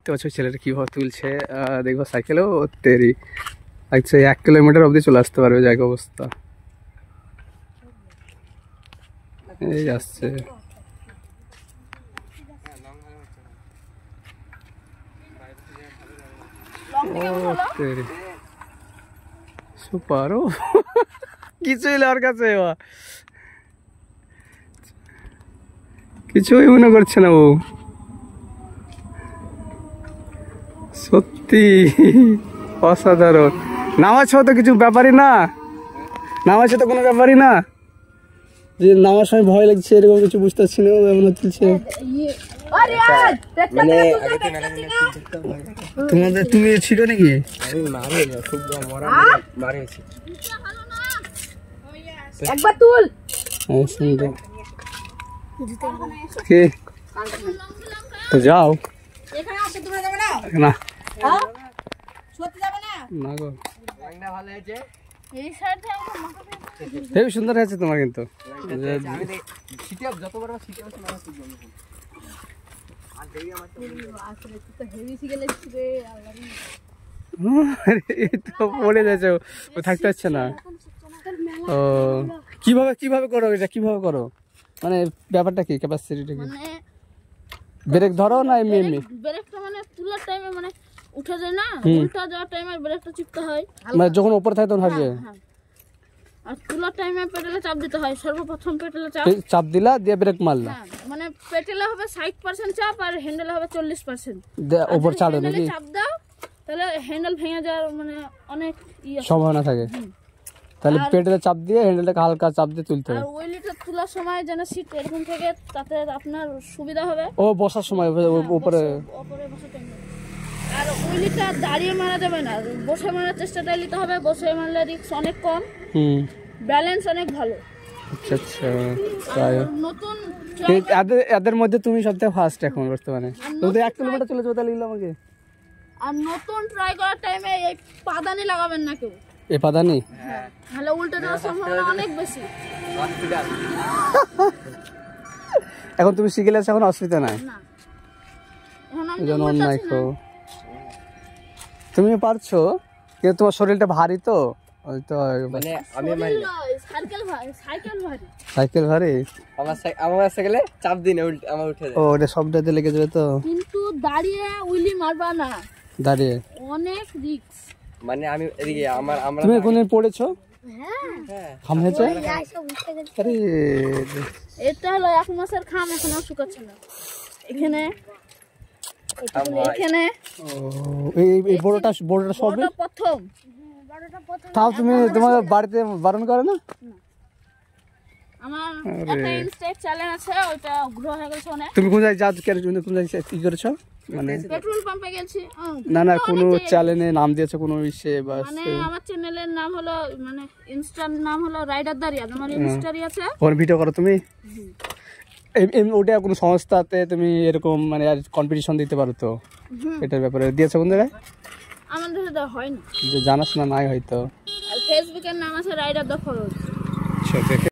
দেখতে পাচ্ছ ছেলেটা কীভাবে তুলছে। দেখবো সাইকেলেও তেরি আচ্ছা 1 কিলোমিটার অবধি চলে আসতে পারবে জায়গা অবস্থা। এই আসছে সুপার। ও কিছুই ওর কাছে কিছুই মনে করছে না ও, সত্যি অসাধারণ। নামাজ তো কিছু ব্যাপারই না, নামাজ তো কোনো ব্যাপারই না, যে নামার সময় ভয় লাগছে এরকম কিছু বুঝতে পারছি না। এমন চলছে তোমাদের, তুমি ছিল নাকি? একবার তুল তো যাও না না গো, হেবি সুন্দর হয়েছে তোমার কিন্তু। পড়ে যাচ্ছে, ও থাকতে পারছে না। ও কিভাবে কিভাবে করো এটা, কিভাবে করো মানে ব্যাপারটা কি, ক্যাপাসিটিটা কি? ব্রেক ধরো না এমনি এমনি? ব্রেকটা মানে তোলার টাইমে মানে উঠে যায় না, উল্টা যাওয়ার টাইমে ব্রেকটা চিপতে হয়, মানে যখন উপরে থাকে তখন হাঁটবে। আর তোলার টাইমে পেডালে চাপ দিতে হয়। সর্বপ্রথম পেডালে চাপ দিলা দিয়ে ব্রেক মারলা, মানে পেডালে হবে 60% চাপ আর হ্যান্ডেলে হবে 40%। উপর ছাড়ো নাকি? চাপ দাও তাহলে হ্যান্ডেল ভেঙে যাওয়ার মানে অনেক সম্ভাবনা থাকে। তাহলে পেডালে চাপ দিয়ে হ্যান্ডেলটাকে হালকা চাপ দিয়ে তুলতে হবে। আর ওইলিটা তোলার সময় যেন সিট এরকম থেকে, তাতে আপনার সুবিধা হবে। ও বসার সময় উপরে বসাতে হবে। আর ওইলিটা দাঁড়িয়ে মারা যাবে না, বসে মারার চেষ্টাটা নিতে হবে। বসে মারলে রিস্ক অনেক কম, ব্যালেন্স অনেক ভালো। আচ্ছা আচ্ছা, তাই নতুন এদের মধ্যে তুমি সবথেকে ফার্স্ট এখন বর্তমানে। যদি 1 কিলোমিটার চলে যাবে তাহলে আমাকে। আর নতুন ট্রাই করার টাইমে এই পাদানি লাগাবেন না কেউ। এই পাদানি তাহলে উল্টে যাওয়ার সম্ভাবনা অনেক বেশি। এখন তুমি শিখে গেছো, এখন অসুবিধা নাই। না এখন আমি অন্যায় খো, তুমি পারছো কিন্তু তোমার শরীরটা ভারী তো, ওই তো মানে আমি সাইকেল ভারী। আমার সাইকেলে চাপ দিই না, আমার উঠে যায়। ও ওটা সবটাতে লেগে যাবে তো। কিন্তু দাঁড়িয়ে উইলি মারবা না, দাঁড়িয়ে অনেক রিস্ক। মানে আমি এদিকে আমরা তুমি কোনদিন পড়েছো? হ্যাঁ খাম হয়েছে। আরে এটা হলো 1 মাসের খাম, এখনো শুকাচ্ছে না। এখানে এখানে এই বড়টা সবই প্রথম। তাও তুমি তোমার বাড়িতে বারণ করে না? আমার একটা ইনস্টাগ্রাম চ্যানেল আছে, ওটা গ্রো হয়ে গেছে অনেক। তুমি কোন জায়গায় কোন জায়গায় কি করেছো? মানে পেট্রোল পাম্পে গেছি। না কোন চ্যানেলে নাম দিয়েছো কোন বিষয়ে? বাস মানে আমার চ্যানেলের নাম হলো, মানে ইনস্টার নাম হলো রাইডার দারিয়া। আমার ইনস্টারই আছে। ওর ভিডিও করো তুমি? ওটা কোনো সংস্থাতে তুমি এরকম মানে কম্পিটিশন দিতে পারো তো, এটার ব্যাপারে দিয়েছো কোন জায়গায়? আমাদের দেওয়া হয় না, যে জানাস না নাই হয়তো। আর ফেসবুকের নাম আছে রাইডার দ্য ফরওয়ার্ড।